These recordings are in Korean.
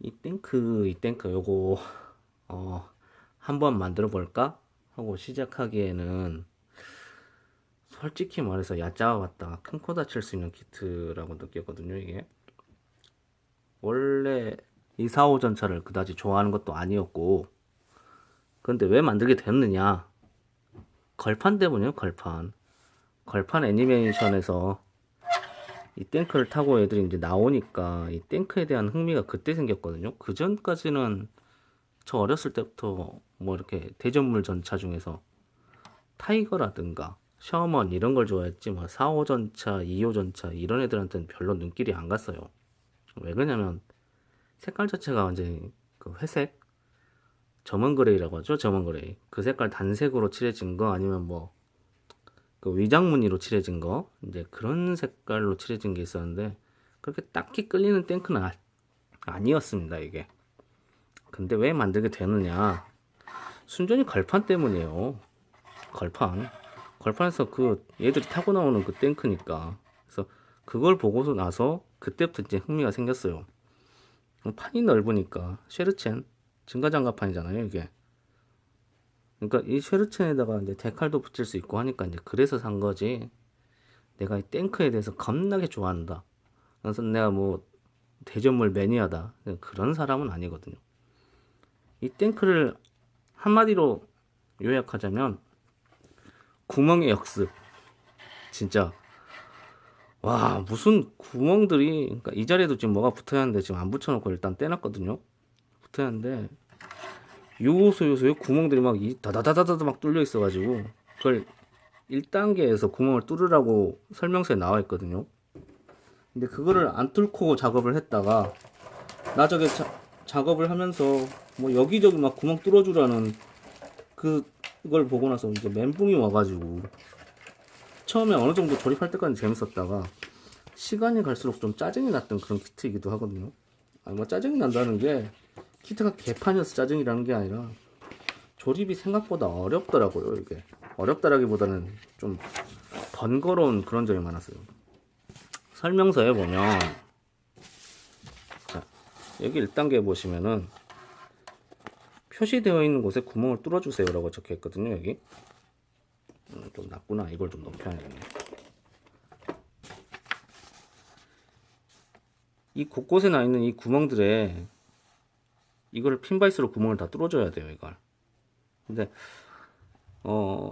이 탱크 요거 한번 만들어 볼까 하고 시작하기에는 솔직히 말해서 얕잡아봤다가 큰 코 다칠 수 있는 키트라고 느꼈거든요. 이게 원래 이 4호 전차를 그다지 좋아하는 것도 아니었고, 근데 왜 만들게 됐느냐, 걸판 때문이에요. 걸판 애니메이션에서 이 탱크를 타고 애들이 이제 나오니까 이 탱크에 대한 흥미가 그때 생겼거든요. 그 전까지는 저 어렸을 때부터 뭐 이렇게 대전물 전차 중에서 타이거라든가 셔먼 이런 걸 좋아했지, 뭐 4호 전차, 2호 전차 이런 애들한테는 별로 눈길이 안 갔어요. 왜 그러냐면 색깔 자체가 완전히 그 회색, 점은 그레이라고 하죠. 점은 그레이. 그 색깔 단색으로 칠해진 거, 아니면 뭐 그 위장 무늬로 칠해진 거, 이제 그런 색깔로 칠해진 게 있었는데 그렇게 딱히 끌리는 탱크는 아니었습니다, 이게. 근데 왜 만들게 되느냐, 순전히 걸판 때문이에요. 걸판에서 그 얘들이 타고 나오는 그 탱크니까. 그래서 그걸 보고서 나서 그때부터 이제 흥미가 생겼어요. 판이 넓으니까. 쉐르첸 증가장갑판이잖아요, 이게. 그러니까 이 쉐르첸에다가 이제 데칼도 붙일 수 있고 하니까 이제 그래서 산 거지. 내가 이 탱크에 대해서 겁나게 좋아한다, 그래서 내가 뭐 대전물 매니아다, 그런 사람은 아니거든요. 이 탱크를 한마디로 요약하자면 구멍의 역습. 진짜 와, 무슨 구멍들이, 그러니까 이 자리에도 지금 뭐가 붙어야 하는데 지금 안 붙여놓고 일단 떼놨거든요. 붙어야 하는데 요소에 구멍들이 막 다다다다다 막 뚫려 있어가지고 그걸 1단계에서 구멍을 뚫으라고 설명서에 나와 있거든요. 근데 그거를 안 뚫고 작업을 했다가 나중에 작업을 하면서 뭐 여기저기 막 구멍 뚫어주라는 그걸 보고 나서 이제 멘붕이 와가지고, 처음에 어느 정도 조립할 때까지 재밌었다가 시간이 갈수록 좀 짜증이 났던 그런 키트이기도 하거든요. 아니 뭐 짜증이 난다는 게 키트가 개판이어서 짜증이라는 게 아니라 조립이 생각보다 어렵더라고요. 이게 어렵다라기보다는 좀 번거로운 그런 점이 많았어요. 설명서에 보면, 자, 여기 1단계 보시면은 표시되어 있는 곳에 구멍을 뚫어주세요 라고 적혀 있거든요. 여기 좀 낮구나. 이걸 좀 높여야겠네. 이 곳곳에 나 있는 이 구멍들에 이거를 핀바이스로 구멍을 다 뚫어줘야 돼요, 이걸. 근데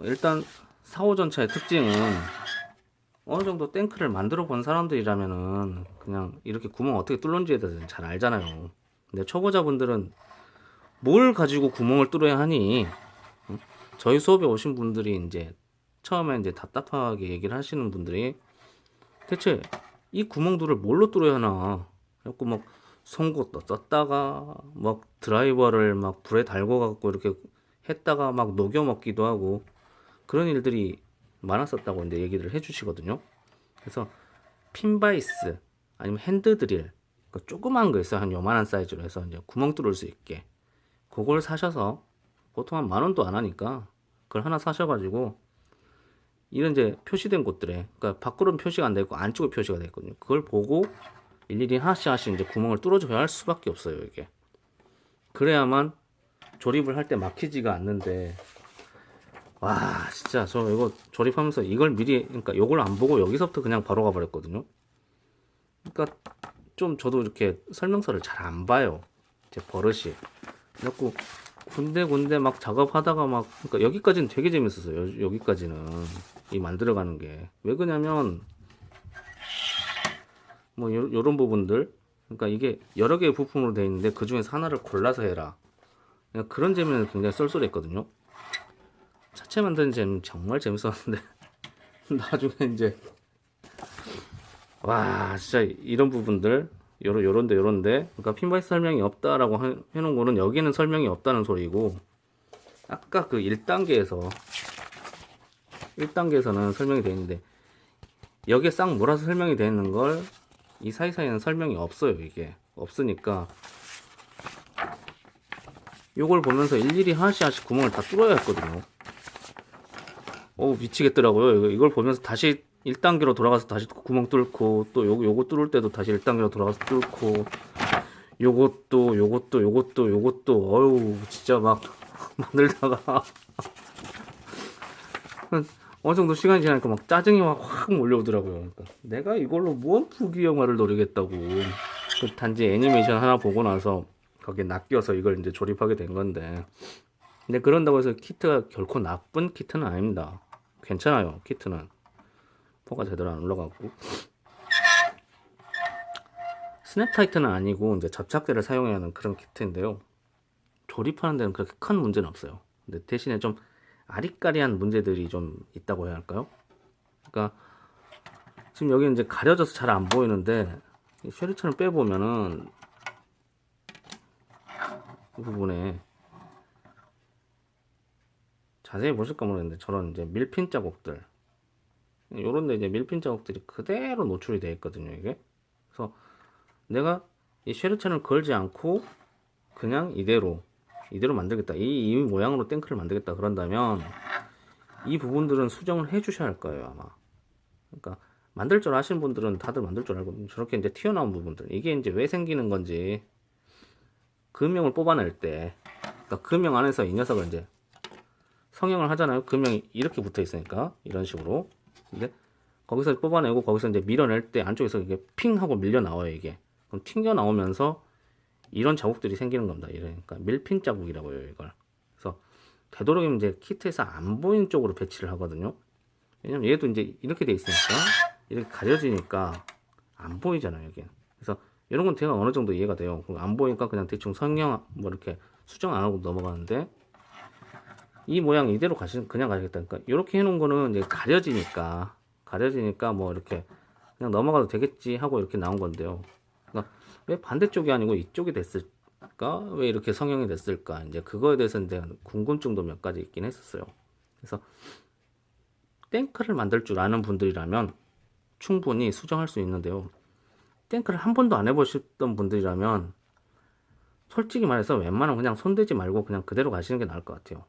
일단 4호 전차의 특징은 어느 정도 탱크를 만들어 본 사람들이라면은 그냥 이렇게 구멍 어떻게 뚫는지에 대해서 잘 알잖아요. 근데 초보자분들은 뭘 가지고 구멍을 뚫어야 하니? 저희 수업에 오신 분들이 이제 처음에 이제 답답하게 얘기를 하시는 분들이 대체 이 구멍들을 뭘로 뚫어야 하나? 그래갖고 막 송곳도 썼다가 막 드라이버를 막 불에 달궈 갖고 이렇게 했다가 막 녹여 먹기도 하고 그런 일들이 많았었다고 이제 얘기를 해주시거든요. 그래서 핀바이스 아니면 핸드드릴, 그 조그만 거 있어요. 한 요만한 사이즈로 해서 이제 구멍 뚫을 수 있게 그걸 사셔서, 보통 한 10,000원도 안 하니까 그걸 하나 사셔가지고 이런 이제 표시된 곳들에, 그러니까 밖으로는 표시가 안 되고 안쪽에 표시가 되어 있거든요. 그걸 보고 일일이 하나씩 이제 구멍을 뚫어줘야 할 수밖에 없어요, 이게. 그래야만 조립을 할 때 막히지가 않는데, 와, 진짜 저 이거 조립하면서 이걸 미리, 그러니까 요걸 안 보고 여기서부터 그냥 바로 가버렸거든요. 그러니까 좀 저도 이렇게 설명서를 잘 안 봐요, 제 버릇이. 그래갖고 군데 막 작업하다가 막, 그러니까 여기까지는 되게 재밌었어요. 여기까지는 이 만들어가는 게. 왜 그러냐면 뭐 요런 부분들, 그러니까 이게 여러 개의 부품으로 되어 있는데 그 중에서 하나를 골라서 해라, 그런 재미는 굉장히 쏠쏠했거든요. 차체 만드는 재미 정말 재밌었는데 나중에 이제 와, 진짜 이런 부분들, 요런데 그러니까 핀바이스 설명이 없다라고 해놓은 거는 여기는 설명이 없다는 소리고, 아까 그 1단계에서는 설명이 되어 있는데 여기에 싹 몰아서 설명이 되어 있는 걸 이 사이사이에는 설명이 없어요. 이게 없으니까 요걸 보면서 일일이 하나씩 구멍을 다 뚫어야 했거든요. 미치겠더라고요. 이걸 보면서 다시 1단계로 돌아가서 다시 구멍 뚫고, 또 요거 뚫을 때도 다시 1단계로 돌아가서 뚫고, 요것도 어유 진짜 막 만들다가 어느 정도 시간이 지나니까 막 짜증이 막 확 몰려오더라고요. 그러니까 내가 이걸로 뭔 부귀 영화를 노리겠다고. 단지 애니메이션 하나 보고 나서 거기에 낚여서 이걸 이제 조립하게 된 건데. 근데 그런다고 해서 키트가 결코 나쁜 키트는 아닙니다. 괜찮아요, 키트는. 포가 제대로 안 올라가고. 스냅 타이트는 아니고 이제 접착제를 사용해야 하는 그런 키트인데요. 조립하는 데는 그렇게 큰 문제는 없어요. 근데 대신에 좀 아리까리한 문제들이 좀 있다고 해야 할까요? 그러니까 지금 여기 이제 가려져서 잘 안 보이는데 쉐리천을 빼보면은 이 부분에 자세히 보실까 모르겠는데 저런 이제 밀핀 자국들, 요런데 이제 밀핀 자국들이 그대로 노출이 되어 있거든요, 이게. 그래서 내가 이 쉐리천을 걸지 않고 그냥 이대로 만들겠다, 이 모양으로 탱크를 만들겠다 그런다면 이 부분들은 수정을 해 주셔야 할 거예요, 아마. 그러니까 만들 줄 아시는 분들은 다들 만들 줄 알고, 저렇게 이제 튀어나온 부분들, 이게 이제 왜 생기는 건지 금형을 뽑아낼 때, 그러니까 금형 안에서 이 녀석을 이제 성형을 하잖아요. 금형이 이렇게 붙어 있으니까 이런 식으로. 근데 거기서 뽑아내고 거기서 이제 밀어낼 때 안쪽에서 이게 핑 하고 밀려 나와요, 이게. 그럼 튕겨 나오면서 이런 자국들이 생기는 겁니다. 이러니까 밀핀 자국이라고요, 이걸. 그래서 되도록이면 이제 키트에서 안 보이는 쪽으로 배치를 하거든요. 왜냐면 얘도 이제 이렇게 돼 있으니까 이렇게 가려지니까 안 보이잖아요, 여기. 그래서 이런 건 제가 어느 정도 이해가 돼요. 안 보이니까 그냥 대충 성형 뭐 이렇게 수정 안 하고 넘어가는데, 이 모양 이대로 그냥 가시겠다니까. 이렇게 해놓은 거는 이제 가려지니까 뭐 이렇게 그냥 넘어가도 되겠지 하고 이렇게 나온 건데요. 그러니까 왜 반대쪽이 아니고 이쪽이 됐을까? 왜 이렇게 성형이 됐을까? 이제 그거에 대해서 이제 궁금증도 몇 가지 있긴 했었어요. 그래서 탱크를 만들 줄 아는 분들이라면 충분히 수정할 수 있는데요. 탱크를 한 번도 안 해보셨던 분들이라면 솔직히 말해서 웬만하면 그냥 손대지 말고 그냥 그대로 가시는 게 나을 것 같아요.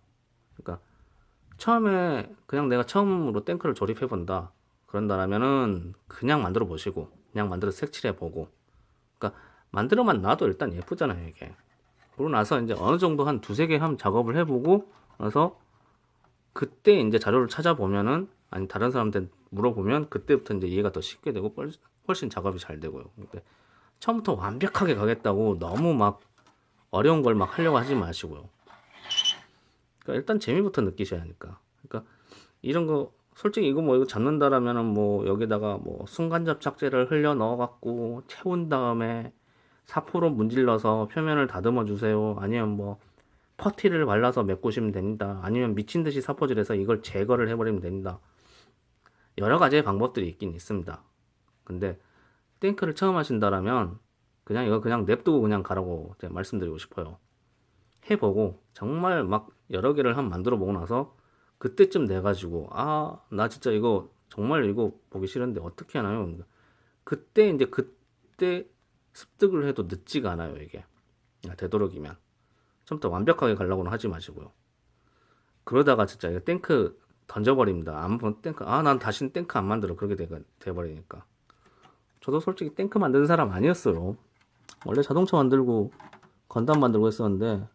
그러니까 처음에 그냥 내가 처음으로 탱크를 조립해 본다 그런다라면은 그냥 만들어 보시고, 그냥 만들어 색칠해 보고, 그러니까 만들어만 놔도 일단 예쁘잖아요, 이게. 그러고 나서 이제 어느 정도 한 두세 개 한 작업을 해보고 나서 그때 이제 자료를 찾아보면은, 아니 다른 사람한테 물어보면 그때부터 이제 이해가 더 쉽게 되고 훨씬 작업이 잘 되고요. 그러니까 처음부터 완벽하게 가겠다고 너무 막 어려운 걸 막 하려고 하지 마시고요. 그러니까 일단 재미부터 느끼셔야 하니까. 그러니까 이런 거 솔직히 이거 잡는다라면은 뭐 여기다가 뭐 순간접착제를 흘려 넣어갖고 채운 다음에 사포로 문질러서 표면을 다듬어 주세요. 아니면 뭐 퍼티를 발라서 메꾸시면 됩니다. 아니면 미친 듯이 사포질해서 이걸 제거를 해버리면 됩니다. 여러 가지의 방법들이 있긴 있습니다. 근데 탱크를 처음 하신다라면 그냥 이거 그냥 냅두고 그냥 가라고 제가 말씀드리고 싶어요. 해보고 정말 막 여러 개를 한 만들어 보고 나서 그때쯤 돼가지고 나 진짜 이거 정말 이거 보기 싫은데 어떻게 하나요? 그때 습득을 해도 늦지가 않아요, 이게. 되도록이면 처음부터 완벽하게 가려고는 하지 마시고요. 그러다가 진짜 이거 탱크 던져버립니다. 탱크 난 다시는 탱크 안 만들어, 그렇게 돼버리니까. 저도 솔직히 탱크 만드는 사람 아니었어요. 원래 자동차 만들고 건담 만들고 했었는데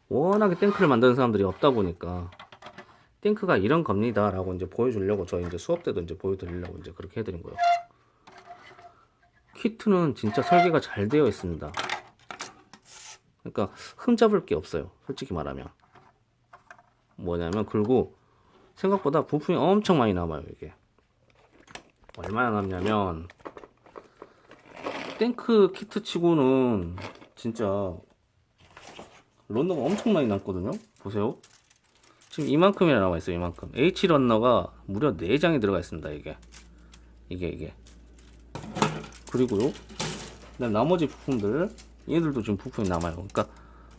워낙에 탱크를 만드는 사람들이 없다 보니까 탱크가 이런 겁니다 라고 이제 보여주려고 저희 이제 수업 때도 이제 보여드리려고 이제 그렇게 해드린 거예요. 키트는 진짜 설계가 잘 되어 있습니다. 그러니까 흠잡을 게 없어요, 솔직히 말하면. 뭐냐면, 그리고 생각보다 부품이 엄청 많이 남아요, 이게. 얼마나 남냐면 탱크 키트 치고는 진짜 런너가 엄청 많이 남거든요. 보세요, 지금 이만큼이나 나와 있어요. 이만큼. H 런너가 무려 4장이 들어가 있습니다. 이게 그리고요, 나머지 부품들, 얘들도 지금 부품이 남아요. 그러니까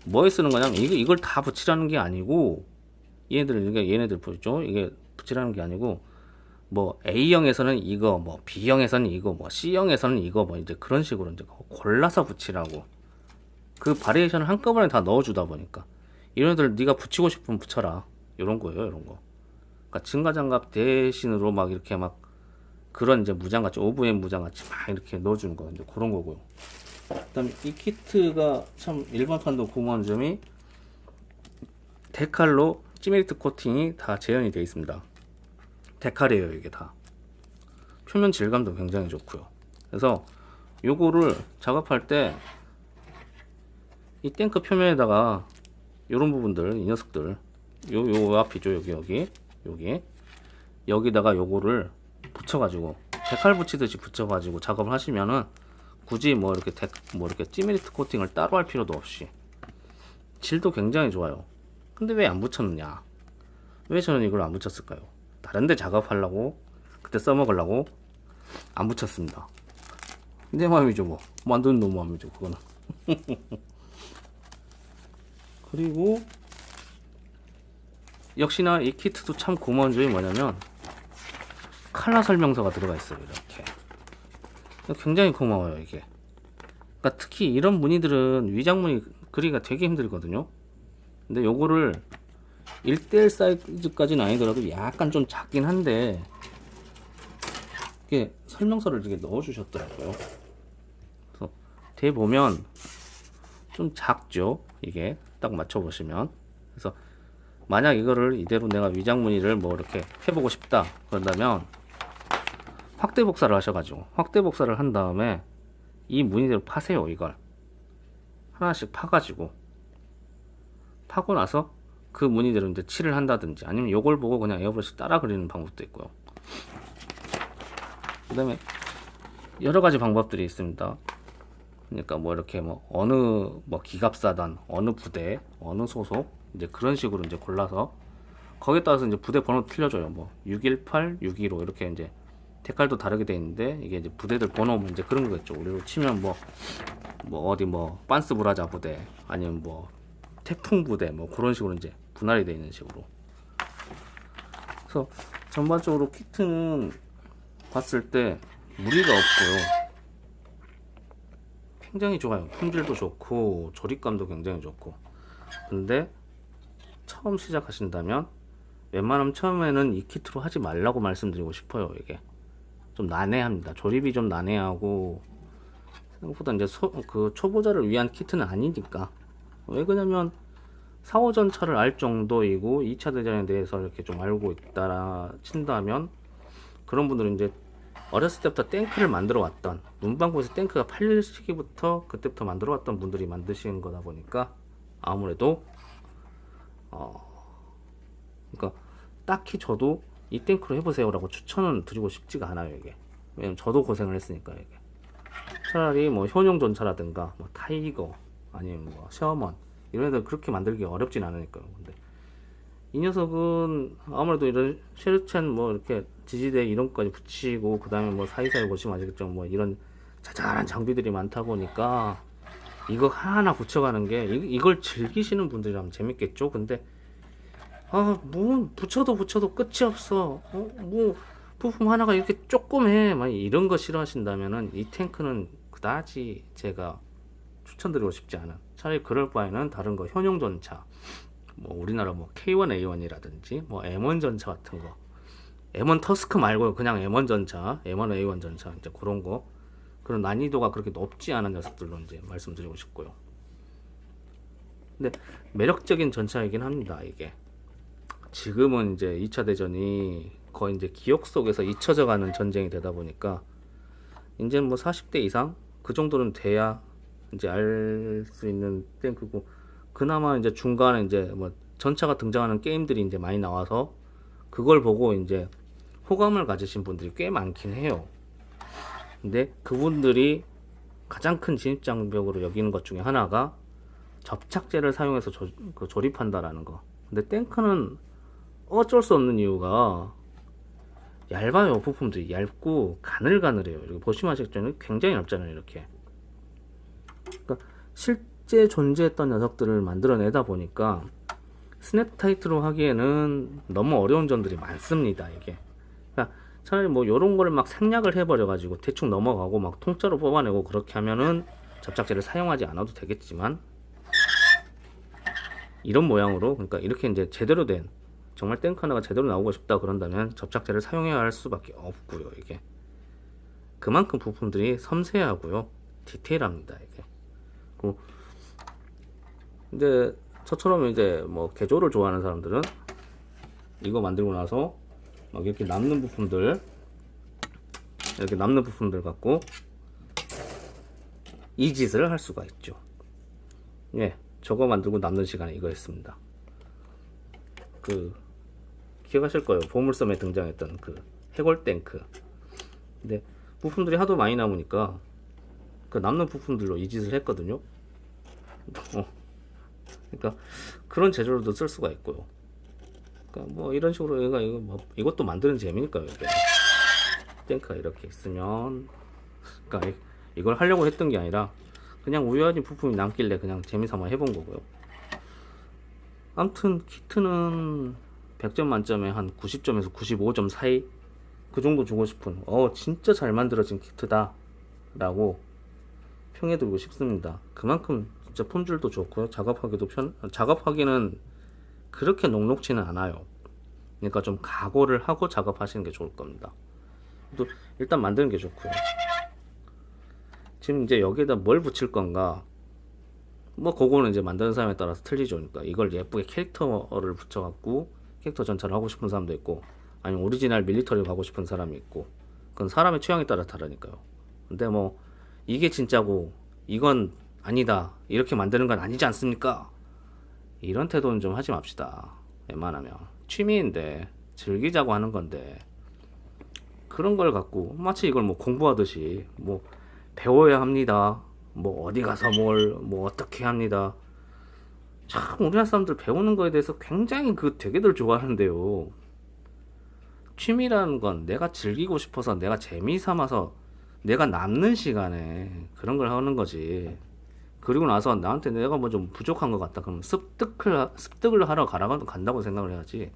뭐에 쓰는 거냐면 이걸 다 붙이라는 게 아니고, 얘네들 보이죠? 이게 붙이라는 게 아니고, 뭐 A형에서는 이거, 뭐 B형에서는 이거, 뭐 C형에서는 이거, 뭐 이제 그런 식으로 이제 골라서 붙이라고. 그 바리에이션을 한꺼번에 다 넣어주다 보니까 이런 애들 네가 붙이고 싶으면 붙여라, 이런 거예요, 이런 거. 그러니까 증가장갑 대신으로 막 이렇게 막 그런 이제 무장같이, OVM 무장같이 막 이렇게 넣어주는 거, 이제 그런 거고요. 그다음에 이 키트가 참 일반판도 고마운 점이 데칼로 찌메리트 코팅이 다 재현이 되어 있습니다. 데칼이에요 이게 다. 표면 질감도 굉장히 좋고요. 그래서 요거를 작업할 때 이 탱크 표면에다가 요런 부분들, 이 녀석들, 요 앞이죠, 여기다가 요거를 붙여가지고 데칼 붙이듯이 붙여가지고 작업을 하시면은 굳이 뭐 이렇게 찌메리트 코팅을 따로 할 필요도 없이 질도 굉장히 좋아요. 근데 왜 안 붙였느냐? 왜 저는 이걸 안 붙였을까요? 다른데 작업하려고 그때 써먹으려고 안 붙였습니다. 내 마음이죠 뭐. 만드는 놈 마음이죠 그거는. 그리고 역시나 이 키트도 참 고마운 점이 뭐냐면 칼라 설명서가 들어가 있어요. 이렇게 굉장히 고마워요 이게. 그러니까 특히 이런 무늬들은 위장무늬 그리기가 되게 힘들거든요. 근데 요거를 1대1 사이즈까지는 아니더라도 약간 좀 작긴 한데 이게 설명서를 이렇게 넣어 주셨더라고요. 그래서 대 보면 좀 작죠 이게. 딱 맞춰 보시면. 그래서 만약 이거를 이대로 내가 위장무늬를 뭐 이렇게 해보고 싶다 그런다면 확대 복사를 하셔가지고 확대 복사를 한 다음에 이 무늬대로 파세요. 이걸 하나씩 파가지고 파고 나서 그 무늬대로 이제 칠을 한다든지 아니면 요걸 보고 그냥 에어브러시 따라 그리는 방법도 있고요. 그 다음에 여러가지 방법들이 있습니다. 그러니까 뭐 이렇게 뭐 어느 뭐 기갑사단, 어느 부대, 어느 소속 이제 그런 식으로 이제 골라서 거기에 따라서 이제 부대 번호 틀려줘요. 뭐 618, 615 이렇게 이제 색깔도 다르게 돼 있는데 이게 이제 부대들 번호 이제 그런 거겠죠. 우리로 치면 뭐 어디 뭐 빤스 브라자 부대 아니면 뭐 태풍 부대 뭐 그런 식으로 이제 분할이 되어 있는 식으로. 그래서 전반적으로 키트는 봤을 때 무리가 없고요. 굉장히 좋아요. 품질도 좋고 조립감도 굉장히 좋고. 근데 처음 시작하신다면 웬만하면 처음에는 이 키트로 하지 말라고 말씀드리고 싶어요. 이게 좀 난해합니다. 조립이 좀 난해하고 생각보다 이제 그 초보자를 위한 키트는 아니니까. 왜 그러냐면 4, 5전 차를 알 정도이고 2차 대전에 대해서 이렇게 좀 알고 있다라 친다면 그런 분들은 이제 어렸을 때부터 탱크를 만들어 왔던 문방구에서 탱크가 팔릴 시기부터 그때부터 만들어 왔던 분들이 만드시는 거다 보니까 아무래도 그러니까 딱히 저도 이 탱크로 해보세요 라고 추천은 드리고 싶지가 않아요 이게. 왜냐면 저도 고생을 했으니까 이게. 차라리 뭐 현용 전차라든가 뭐 타이거 아니면 뭐 셔먼 이런 애들 그렇게 만들기 어렵진 않으니까요. 근데 이 녀석은 아무래도 이런 쉐르첸 뭐 이렇게 지지대 이런 것까지 붙이고 그 다음에 뭐 사이사이 보시면 아시겠죠. 뭐 이런 자잘한 장비들이 많다 보니까 이거 하나하나 붙여가는 게 이걸 즐기시는 분들이라면 재밌겠죠. 근데 뭐 붙여도 끝이 없어. 뭐 부품 하나가 이렇게 조그매 막 이런 거 싫어하신다면은 이 탱크는 그다지 제가 추천드리고 싶지 않은. 차라리 그럴 바에는 다른 거 현용 전차 뭐 우리나라 뭐 K1A1이라든지 뭐 M1 전차 같은 거 M1 터스크 말고 그냥 M1 전차 M1A1 전차 이제 그런 거 그런 난이도가 그렇게 높지 않은 녀석들로 이제 말씀드리고 싶고요. 근데 매력적인 전차이긴 합니다. 이게 지금은 이제 2차 대전이 거의 이제 기억 속에서 잊혀져 가는 전쟁이 되다 보니까 이제 뭐 40대 이상 그 정도는 돼야 이제 알 수 있는 탱크고, 그나마 이제 중간에 이제 뭐 전차가 등장하는 게임들이 이제 많이 나와서 그걸 보고 이제 호감을 가지신 분들이 꽤 많긴 해요. 근데 그분들이 가장 큰 진입장벽으로 여기는 것 중에 하나가 접착제를 사용해서 조립한다라는 거. 근데 탱크는 어쩔 수 없는 이유가 얇아요. 부품들이 얇고 가늘가늘해요. 이렇게 보시면 아시겠죠? 굉장히 얇잖아요. 이렇게. 그러니까 실제 존재했던 녀석들을 만들어내다 보니까 스냅 타이트로 하기에는 너무 어려운 점들이 많습니다. 이게. 그러니까 차라리 뭐 요런 거를 막 생략을 해버려 가지고 대충 넘어가고 막 통짜로 뽑아내고 그렇게 하면은 접착제를 사용하지 않아도 되겠지만, 이런 모양으로, 그러니까 이렇게 이제 제대로 된 정말 탱크 하나가 제대로 나오고 싶다 그런다면 접착제를 사용해야 할 수밖에 없고요. 이게 그만큼 부품들이 섬세하고요. 디테일합니다 이게. 그 근데 저처럼 이제 뭐 개조를 좋아하는 사람들은 이거 만들고 나서 막 이렇게 남는 부품들 갖고 이 짓을 할 수가 있죠. 예, 저거 만들고 남는 시간에 이거 했습니다. 그 기억하실 거예요. 보물섬에 등장했던 그 해골 탱크. 근데 부품들이 하도 많이 남으니까 그 남는 부품들로 이 짓을 했거든요. 그러니까 그런 재료로도 쓸 수가 있고요. 그러니까 뭐 이런 식으로 얘가 이거 뭐 이것도 만드는 재미니까요. 이게 탱크가 이렇게 있으면, 그러니까 이걸 하려고 했던 게 아니라 그냥 우연히 부품이 남길래 그냥 재미삼아 해본 거고요. 아무튼 키트는 100점 만점에 한 90점에서 95점 사이 그 정도 주고 싶은 진짜 잘 만들어진 키트다 라고 평해드리고 싶습니다. 그만큼 진짜 품질도 좋고요. 작업하기는 그렇게 녹록지는 않아요. 그러니까 좀 각오를 하고 작업하시는 게 좋을 겁니다. 또 일단 만드는 게 좋고요. 지금 이제 여기에다 뭘 붙일 건가, 뭐 그거는 이제 만드는 사람에 따라서 틀리죠. 그러니까 이걸 예쁘게 캐릭터를 붙여갖고 캐릭터 전차를 하고 싶은 사람도 있고, 아니면 오리지널 밀리터리 가고 싶은 사람이 있고, 그건 사람의 취향에 따라 다르니까요. 근데 뭐 이게 진짜고 이건 아니다, 이렇게 만드는 건 아니지 않습니까? 이런 태도는 좀 하지 맙시다. 웬만하면 취미인데 즐기자고 하는 건데 그런 걸 갖고 마치 이걸 뭐 공부하듯이 뭐 배워야 합니다, 뭐 어디 가서 뭘 뭐 어떻게 합니다. 참 우리나라 사람들 배우는 거에 대해서 굉장히 되게들 좋아하는데요. 취미라는 건 내가 즐기고 싶어서, 내가 재미삼아서, 내가 남는 시간에 그런 걸 하는 거지. 그리고 나서 나한테 내가 뭐 좀 부족한 것 같다 그러면 습득을 하러 간다고 생각을 해야지,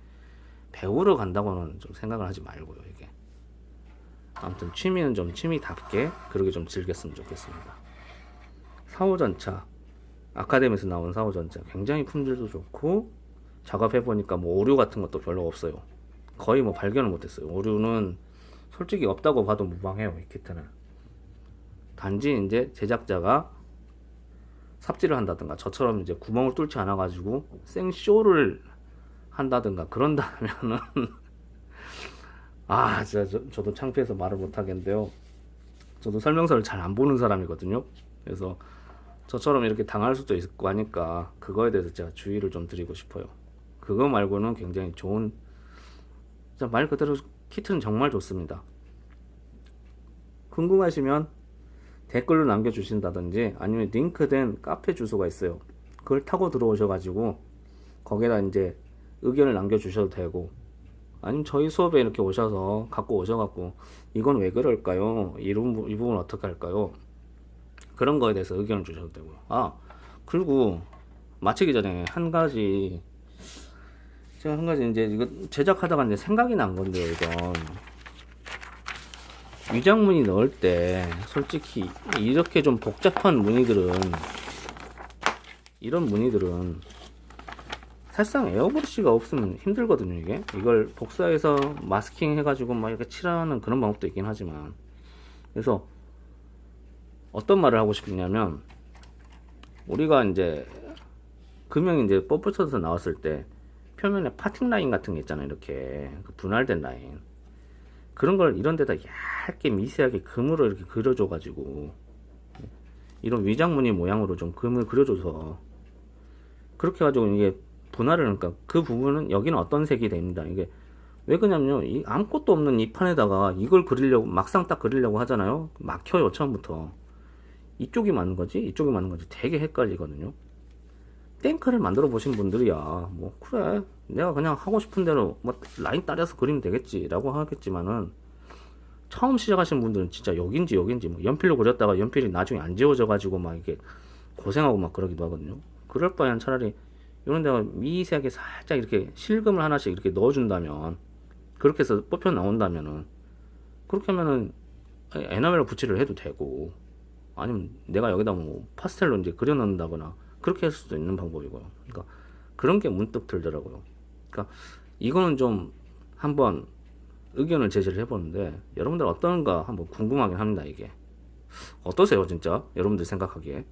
배우러 간다고는 좀 생각을 하지 말고요. 이게 아무튼 취미는 좀 취미답게 그렇게 좀 즐겼으면 좋겠습니다. 4호전차, 아카데미에서 나온 4호전차 굉장히 품질도 좋고, 작업해보니까 뭐 오류 같은 것도 별로 없어요. 거의 뭐 발견을 못했어요. 오류는 솔직히 없다고 봐도 무방해요. 이 키트는 단지 이제 제작자가 삽질을 한다든가 저처럼 이제 구멍을 뚫지 않아 가지고 생쇼를 한다든가 그런다면은 진짜 저도 창피해서 말을 못 하겠는데요. 저도 설명서를 잘 안 보는 사람이거든요. 그래서 저처럼 이렇게 당할 수도 있고 하니까 그거에 대해서 제가 주의를 좀 드리고 싶어요. 그거 말고는 굉장히 좋은, 진짜 말 그대로 키트는 정말 좋습니다. 궁금하시면 댓글로 남겨주신다든지 아니면 링크된 카페 주소가 있어요. 그걸 타고 들어오셔가지고 거기에다 이제 의견을 남겨주셔도 되고, 아니면 저희 수업에 이렇게 오셔서 갖고 오셔갖고 이건 왜 그럴까요? 이 부분 어떻게 할까요? 그런 거에 대해서 의견을 주셔도 되고요. 그리고 마치기 전에 제가 한 가지 이제 이거 제작하다가 이제 생각이 난 건데요. 이건 위장무늬 넣을 때 솔직히 이렇게 좀 복잡한 무늬들은, 이런 무늬들은 사실상 에어브러쉬가 없으면 힘들거든요. 이걸 복사해서 마스킹 해가지고 막 이렇게 칠하는 그런 방법도 있긴 하지만, 그래서 어떤 말을 하고 싶냐면, 우리가 이제 금형이 이제 뻣뻣해서 나왔을 때 표면에 파팅 라인 같은 게 있잖아요. 이렇게 분할된 라인, 그런 걸 이런 데다 얇게 미세하게 금으로 이렇게 그려줘 가지고 이런 위장무늬 모양으로 좀 금을 그려줘서 그렇게 해가지고 이게 분할을, 그러니까 그 부분은 여기는 어떤 색이 됩니다. 이게 왜 그러냐면요, 이 아무것도 없는 이 판에다가 이걸 그리려고 막상 딱 그리려고 하잖아요. 막혀요. 처음부터 이쪽이 맞는 거지 이쪽이 맞는 거지 되게 헷갈리거든요. 탱크를 만들어 보신 분들이야 뭐 그래 내가 그냥 하고 싶은 대로 뭐 라인 따라서 그리면 되겠지 라고 하겠지만은, 처음 시작하신 분들은 진짜 여긴지 뭐 연필로 그렸다가 연필이 나중에 안 지워져 가지고 막 이게 고생하고 막 그러기도 하거든요. 그럴 바에는 차라리 이런 데가 미세하게 살짝 이렇게 실금을 하나씩 이렇게 넣어준다면, 그렇게 해서 뽑혀 나온다면은, 그렇게 하면은 에나멜로 붓칠을 해도 되고, 아니면 내가 여기다 뭐 파스텔로 이제 그려 넣는다거나 그렇게 할 수도 있는 방법이고요. 그러니까 그런 게 문득 들더라고요. 그러니까 이거는 좀 한번 의견을 제시를 해보는데, 여러분들 어떤가 한번 궁금하긴 합니다. 이게 어떠세요, 진짜? 여러분들 생각하기에?